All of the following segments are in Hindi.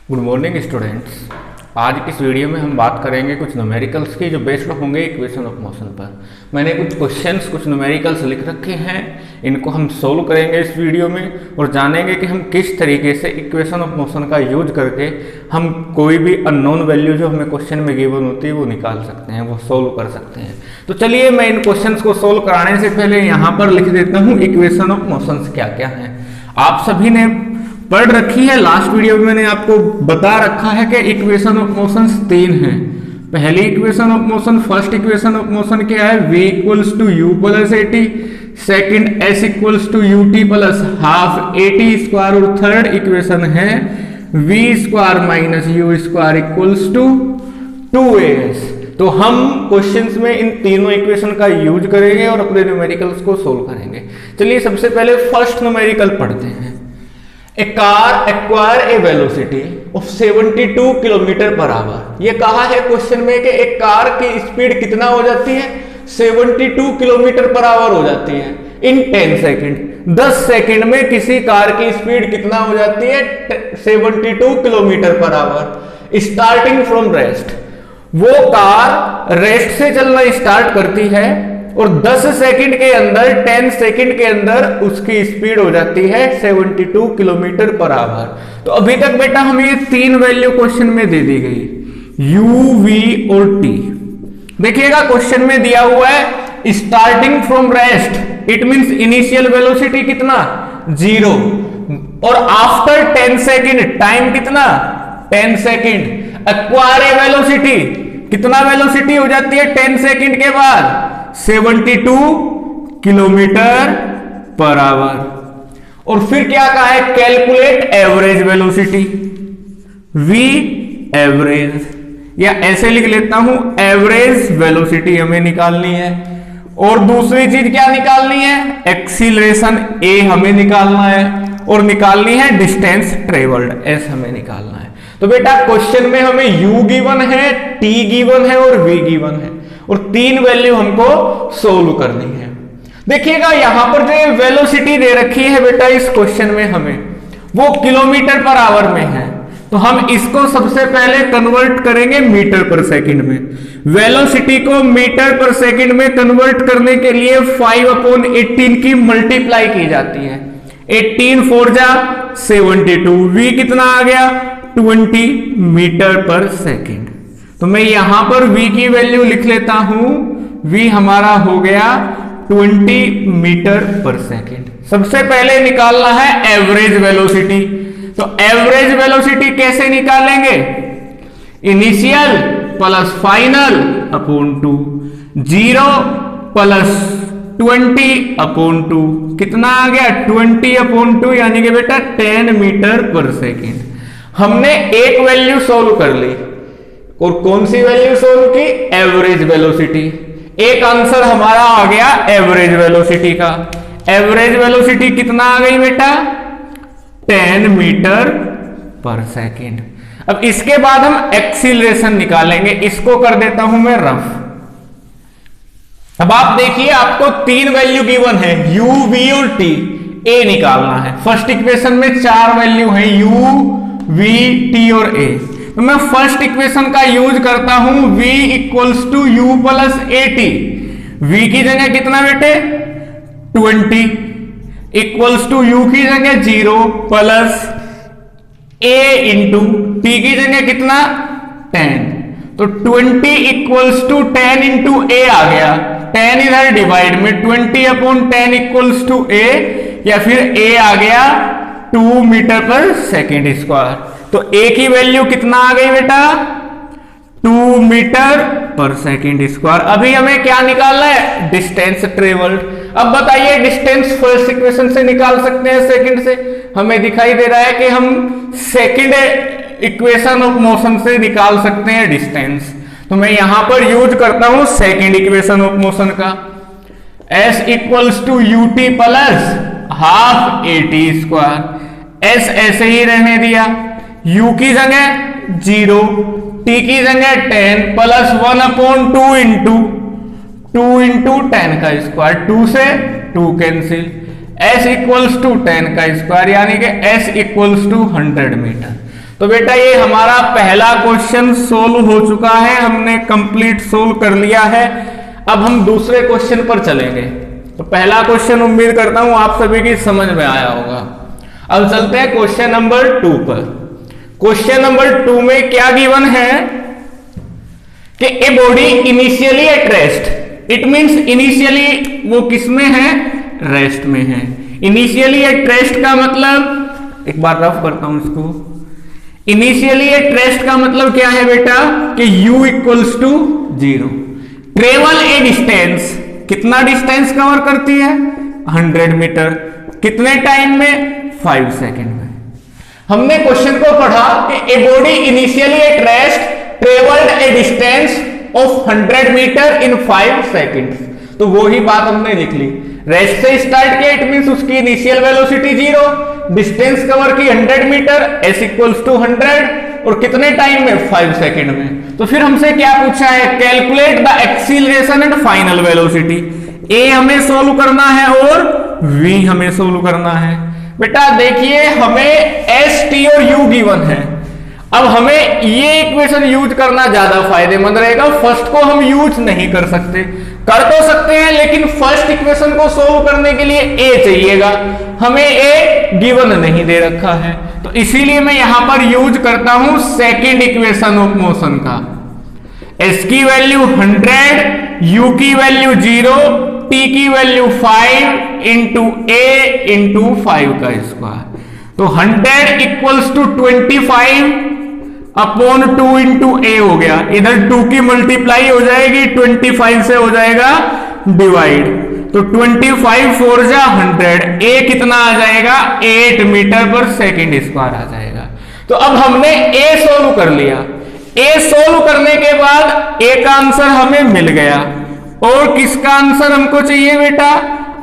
Good morning students. आज की इस वीडियो में हम बात करेंगे कुछ न्यूमेरिकल्स की जो बेस्ड होंगे इक्वेशन ऑफ मोशन पर। मैंने कुछ क्वेश्चंस कुछ न्यूमेरिकल्स लिख रखे हैं, इनको हम सोल्व करेंगे इस वीडियो में और जानेंगे कि हम किस तरीके से इक्वेशन ऑफ मोशन का यूज करके हम कोई भी अननोन वैल्यू जो हमें क्वेश्चन में गिवन होती है वो निकाल सकते हैं, वो सोल्व कर सकते हैं। तो चलिए मैं इन क्वेश्चन को सोल्व कराने से पहले यहाँ पर लिख देता हूँ इक्वेशन ऑफ मोशन क्या क्या है। आप सभी ने पढ़ रखी है, लास्ट वीडियो में मैंने आपको बता रखा है कि इक्वेशन ऑफ मोशन तीन हैं। पहली equation of motion, first equation of motion क्या है, v equals to u plus a t, second s equals to u t plus half a t square, और थर्ड इक्वेशन है v square minus u square equals to 2as। तो हम क्वेश्चंस में इन तीनों इक्वेशन का यूज करेंगे और अपने न्यूमेरिकल्स को सोल्व करेंगे। चलिए सबसे पहले फर्स्ट न्यूमेरिकल पढ़ते हैं। A car acquire a velocity of 72 kilometre per our. ये कहा है क्वेश्चन में कि एक कार की स्पीड कितना हो जाती है, 72 किलोमीटर पर आवर हो जाती है इन 10 सेकेंड। 10 सेकेंड में किसी कार की स्पीड कितना हो जाती है, 72 kilometre per our. Starting from rest, वो कार रेस्ट से चलना स्टार्ट करती है और 10 सेकंड के अंदर, 10 सेकंड के अंदर उसकी स्पीड हो जाती है 72 किलोमीटर पर आवर। तो अभी तक बेटा हमें ये तीन वैल्यू क्वेश्चन में दे दी गई, u, v और t। देखिएगा क्वेश्चन में दिया हुआ है starting from rest, it means initial velocity कितना, 0, और आफ्टर 10 सेकंड टाइम कितना, 10 सेकंड। एक्वायर वेलोसिटी, कितना वेलोसिटी हो जाती है 10 सेकंड के बाद, 72 किलोमीटर पर आवर। और फिर क्या कहा है, calculate average velocity, v average, या ऐसे लिख लेता हूं एवरेज वेलोसिटी हमें निकालनी है। और दूसरी चीज क्या निकालनी है, एक्सीलरेशन a हमें निकालना है, और निकालनी है डिस्टेंस ट्रेवल्ड s हमें निकालना है। तो बेटा क्वेश्चन में हमें u गिवन है, t गिवन है और v गिवन है, और तीन वैल्यू हमको सोल्व करनी है। देखिएगा यहां पर जो वेलोसिटी दे रखी है बेटा इस क्वेश्चन में हमें, वो किलोमीटर पर आवर में है। तो हम इसको सबसे पहले कन्वर्ट करेंगे मीटर पर सेकंड में। वेलोसिटी को मीटर पर सेकंड में कन्वर्ट करने के लिए 5/18 की मल्टीप्लाई की जाती है। 18 4 जा 72, v कितना आ गया 20 मीटर पर सेकंड। तो मैं यहां पर v की वैल्यू लिख लेता हूं, v हमारा हो गया 20 मीटर पर सेकंड। सबसे पहले निकालना है एवरेज वेलोसिटी। तो एवरेज वेलोसिटी कैसे निकालेंगे, initial plus final upon 2, 0 plus 20/2, कितना आ गया 20/2, यानी कि बेटा 10 मीटर पर सेकंड। हमने एक वैल्यू सोल्व कर ली, और कौन सी वैल्यू सोल्व की, एवरेज वेलोसिटी। एक आंसर हमारा आ गया एवरेज वेलोसिटी का। एवरेज वेलोसिटी कितना आ गई बेटा, 10 मीटर पर सेकंड। अब इसके बाद हम एक्सीलरेशन निकालेंगे, इसको कर देता हूं मैं रफ। अब आप देखिए आपको तीन वैल्यू गिवन है, u, v और t। a निकालना है। फर्स्ट इक्वेशन में चार वैल्यू है, u, v, t और a। तो मैं फर्स्ट इक्वेशन का यूज करता हूं, v equals to u plus a t. v की जगह कितना बेटे 20, इक्वल्स टू u की जगह 0 प्लस a इंटू t की जगह कितना 10। तो 20 इक्वल्स टू 10 इंटू a आ गया, 10 इधर डिवाइड में 20/10 इक्वल्स टू a, या फिर a आ गया 2 मीटर पर सेकेंड स्क्वायर। तो a की वैल्यू कितना आ गई बेटा 2 मीटर पर सेकंड स्क्वायर। अभी हमें क्या निकालना है, डिस्टेंस ट्रेवल्ड। अब बताइए डिस्टेंस फर्स्ट इक्वेशन से निकाल सकते हैं, सेकंड से। हमें दिखाई दे रहा है कि हम सेकंड इक्वेशन ऑफ मोशन से निकाल सकते हैं डिस्टेंस। तो मैं यहां पर यूज करता हूं सेकंड इक्वेशन ऑफ मोशन का, s equals to u t plus half a t square. s ऐसे ही रहने दिया, u की जगह 0, t की जगह 10 प्लस 1/2 इंटू 10 का स्क्वायर, 2 से 2 कैंसिल, s इक्वल्स टू 10 का स्क्वायर, यानी कि s इक्वल्स टू 100 मीटर। तो बेटा ये हमारा पहला क्वेश्चन सोल्व हो चुका है, हमने कंप्लीट सोल्व कर लिया है। अब हम दूसरे क्वेश्चन पर चलेंगे। तो पहला क्वेश्चन उम्मीद करता हूं आप सभी की समझ में आया होगा। अब चलते हैं क्वेश्चन नंबर 2 पर। क्वेश्चन नंबर 2 में क्या गिवन है कि a body initially at rest, it means initially वो किस में है, रेस्ट में है। इनिशियली एट रेस्ट का मतलब, एक बार रफ करता हूं इसको, इनिशियली एट रेस्ट का मतलब क्या है बेटा कि u equals to 0। Travel a distance, कितना डिस्टेंस कवर करती है, 100 मीटर, कितने टाइम में, 5 सेकेंड में। हमने क्वेश्चन को पढ़ा कि a body initially at rest travelled a distance of 100 metre in 5 seconds. तो वो ही बात हमने लिख ली। रेस्ट से स्टार्ट किया, इट मींस उसकी इनिशियल वेलोसिटी 0, डिस्टेंस कवर की 100 मीटर, s इक्वल्स टू 100, और कितने टाइम में, 5 सेकेंड में। तो फिर हमसे क्या पूछा है, calculate the acceleration and final velocity. a हमें सोल्व करना है और v हमें सोल्व करना है। बेटा देखिए हमें s, t और u गिवन है। अब हमें ये इक्वेशन यूज करना ज्यादा फायदेमंद रहेगा। फर्स्ट को हम यूज नहीं कर सकते, कर तो सकते हैं लेकिन फर्स्ट इक्वेशन को सोल्व करने के लिए a चाहिएगा, हमें a गिवन नहीं दे रखा है। तो इसीलिए मैं यहां पर यूज करता हूं सेकेंड इक्वेशन ऑफ मोशन का। s की वैल्यू 100, u की वैल्यू 0, t की वैल्यू 5 इंटू a इंटू 5 का स्क्वायर। तो 100 इक्वल्स टू 25 अपॉन 2 इंटू ए हो गया। इधर 2 की मल्टीप्लाई हो जाएगी, 25 से हो जाएगा डिवाइड। तो 25 4 जा 100, ए कितना आ जाएगा, 8 मीटर पर सेकेंड स्क्वायर आ जाएगा। तो अब हमने ए सोल्व कर लिया। ए सोल्व करने के बाद ए का आंसर हमें मिल गया। और किसका आंसर हमको चाहिए बेटा,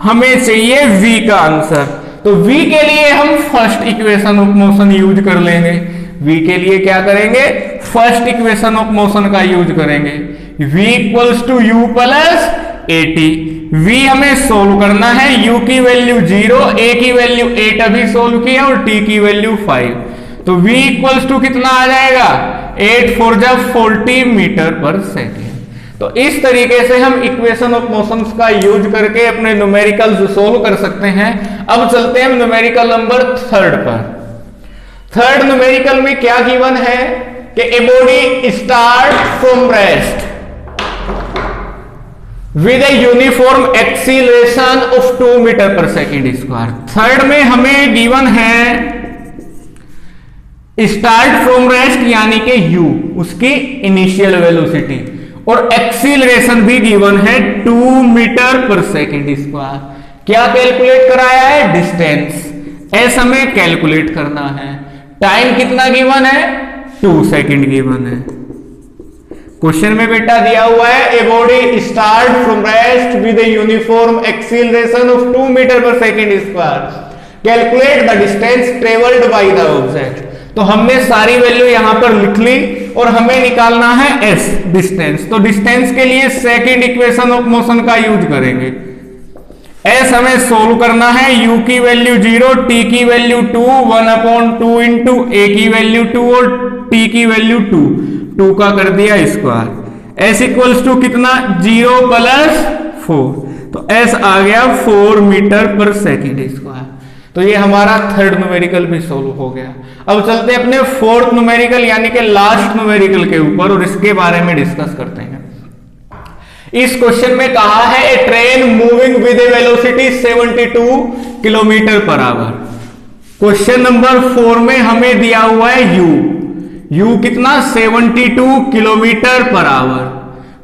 हमें चाहिए वी का आंसर। तो v के लिए हम first equation of motion use कर लेंगे। v के लिए क्या करेंगे, फर्स्ट इक्वेशन ऑफ मोशन का यूज करेंगे। v equals to u plus at। v हमें सोल्व करना है, u की वैल्यू 0, a की वैल्यू 8 अभी सोल्व किया, और t की वैल्यू 5। तो v इक्वल्स टू कितना आ जाएगा, 8 4 जा 40 मीटर पर सेकेंड। तो इस तरीके से हम इक्वेशन ऑफ मोशंस का यूज करके अपने न्यूमेरिकल्स सोल्व कर सकते हैं। अब चलते हैं न्यूमेरिकल नंबर 3 पर। थर्ड न्यूमेरिकल में क्या गिवन है कि a body start from rest with a uniform acceleration of 2 metre per second square. Third में हमें गिवन है स्टार्ट फ्रॉम रेस्ट यानी कि u, उसकी इनिशियल वेलोसिटी, और एक्सीलरेशन भी गिवन है 2 मीटर पर सेकेंड स्क्वायर। क्या कैलकुलेट कराया है, डिस्टेंस। एस हमें कैलकुलेट करना है। टाइम कितना गिवन है, 2 सेकेंड गिवन है। क्वेश्चन में बेटा दिया हुआ है a body start from rest with a uniform acceleration of 2 metre per second square, calculate the distance travelled by the object. तो हमने सारी वैल्यू यहां पर लिख ली और हमें निकालना है s, डिस्टेंस। तो डिस्टेंस के लिए सेकेंड इक्वेशन ऑफ मोशन का यूज करेंगे। s हमें सोल्व करना है, u की वैल्यू 0, t की वैल्यू 2, 1/2 इंटू a की वैल्यू 2 और t की वैल्यू 2 का कर दिया स्क्वायर। s इक्वल्स टू कितना, 0 प्लस 4, तो s आ गया 4 मीटर पर सेकेंड स्क्वायर। तो ये हमारा थर्ड न्यूमेरिकल भी सोल्व हो गया। अब चलते हैं अपने फोर्थ न्यूमेरिकल यानी कि लास्ट न्यूमेरिकल के ऊपर और इसके बारे में डिस्कस करते हैं। इस क्वेश्चन में कहा है a train moving with a velocity 72 kilometre per hour. Question number 4 में हमें दिया हुआ है u कितना, 72 किलोमीटर पर आवर।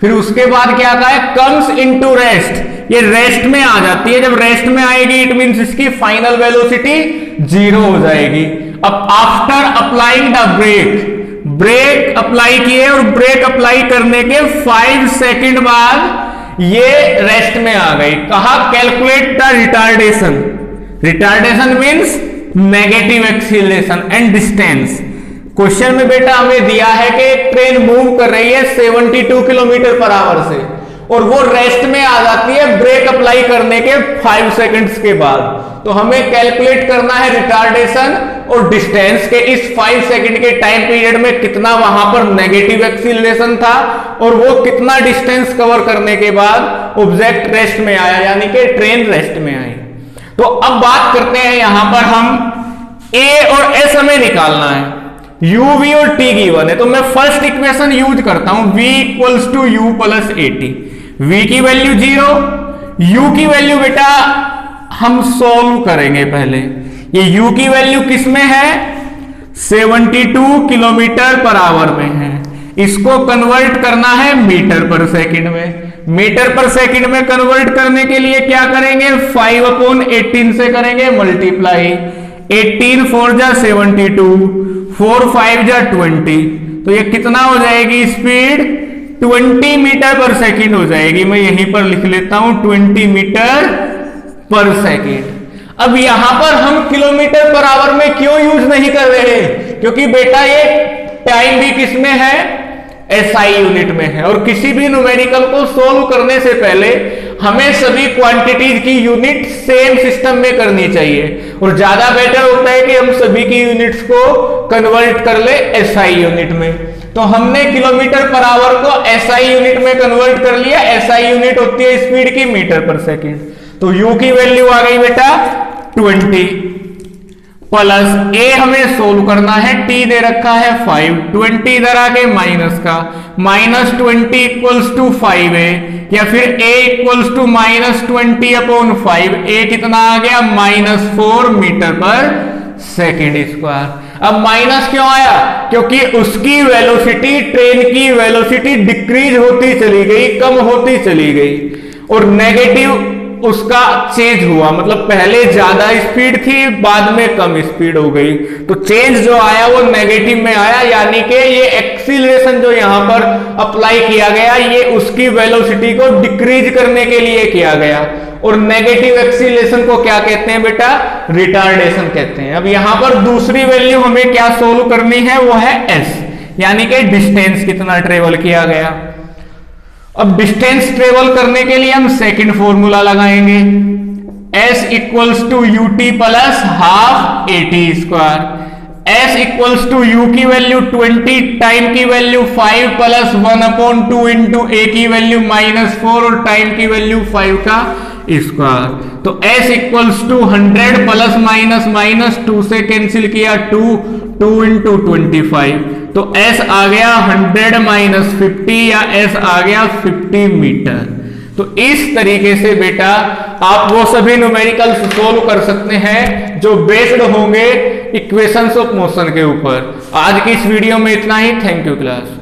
फिर उसके बाद क्या कहा है, कम्स इनटू रेस्ट, ये रेस्ट में आ जाती है। जब रेस्ट में आएगी इट मींस इसकी फाइनल वेलोसिटी 0 हो जाएगी। अब after applying the break apply किए और ब्रेक अप्लाई करने के 5 सेकंड बाद ये रेस्ट में आ गई। कहा calculate the retardation means negative acceleration and distance. Question में बेटा हमें दिया है कि एक ट्रेन मूव कर रही है 72 किलोमीटर पर आवर से और वो रेस्ट में आ जाती है ब्रेक अप्लाई करने के 5 सेकंड्स के बाद। तो हमें कैलकुलेट करना है रिटार्डेशन और डिस्टेंस के इस 5 सेकंड के टाइम पीरियड में कितना वहां पर नेगेटिव एक्सीलरेशन था और वो कितना डिस्टेंस कवर करने के बाद ऑब्जेक्ट रेस्ट में आया, यानी कि ट्रेन रेस्ट में आई। तो अब बात करते हैं यहां पर हम ए और एस हमें निकालना है, u v और t गिवन है। तो मैं फर्स्ट इक्वेशन यूज करता हूं v equals to u plus at। v की वैल्यू 0, u की वैल्यू बेटा हम सोल्व करेंगे पहले। ये u की वैल्यू किस में है, 72 किलोमीटर पर आवर में है। इसको कन्वर्ट करना है मीटर पर सेकंड में। मीटर पर सेकंड में कन्वर्ट करने के लिए क्या करेंगे, 5/18 से करेंगे मल्टीप्लाई। 18 4 जा 72, 4 5 जा 20, तो ये कितना हो जाएगी स्पीड, 20 मीटर पर सेकंड हो जाएगी। मैं यहीं पर लिख लेता हूं 20 मीटर पर सेकंड। अब यहां पर हम किलोमीटर पर आवर में क्यों यूज नहीं कर रहे, क्योंकि बेटा ये टाइम भी किसमें है, एसआई यूनिट में है। और किसी भी न्यूमेरिकल को सोल्व करने से पहले हमें सभी क्वांटिटीज की यूनिट सेम सिस्टम में करनी चाहिए, और ज्यादा बेटर होता है कि हम सभी की यूनिट्स को कन्वर्ट कर ले एसआई यूनिट में। तो हमने किलोमीटर पर आवर को एसआई यूनिट में कन्वर्ट कर लिया। एसआई यूनिट होती है स्पीड की मीटर पर सेकेंड। तो u की वैल्यू आ गई बेटा 20 प्लस a हमें सोल्व करना है, t दे रखा है 5, 20 इधर आके माइनस का, -20 इक्वल्स टू 5a, या फिर a इक्वल्स टू -20/5। a कितना आ गया, -4 मीटर पर सेकेंड स्क्वायर। अब माइनस क्यों आया, क्योंकि उसकी वेलोसिटी, ट्रेन की वेलोसिटी डिक्रीज होती चली गई, कम होती चली गई, और नेगेटिव उसका चेंज हुआ, मतलब पहले ज्यादा स्पीड थी, बाद में कम स्पीड हो गई। तो चेंज जो आया वो नेगेटिव में आया, यानी कि ये एक्सीलरेशन जो यहां पर अप्लाई किया गया ये उसकी वेलोसिटी को डिक्रीज करने के लिए किया गया। और नेगेटिव एक्सीलरेशन को क्या कहते हैं बेटा, रिटार्डेशन कहते हैं। अब यहां पर दूसरी वैल्यू हमें क्या सोल्व करनी है, वो है s, यानी कि डिस्टेंस कितना ट्रेवल किया गया। अब डिस्टेंस ट्रेवल करने के लिए हम सेकंड फॉर्मूला लगाएंगे, s equals to ut plus half at square. s equals to u की वैल्यू 20, टाइम की वैल्यू 5 प्लस 1/2 इंटू a की वैल्यू -4 और टाइम की वैल्यू 5 का स्क्वायर। तो s equals to 100 plus minus 2 से कैंसिल किया 2 इंटू 25, तो s आ गया 100 माइनस 50, या s आ गया 50 मीटर। तो इस तरीके से बेटा आप वो सभी न्यूमेरिकल्स सोल्व कर सकते हैं जो बेस्ड होंगे इक्वेशंस ऑफ मोशन के ऊपर। आज की इस वीडियो में इतना ही। Thank you class.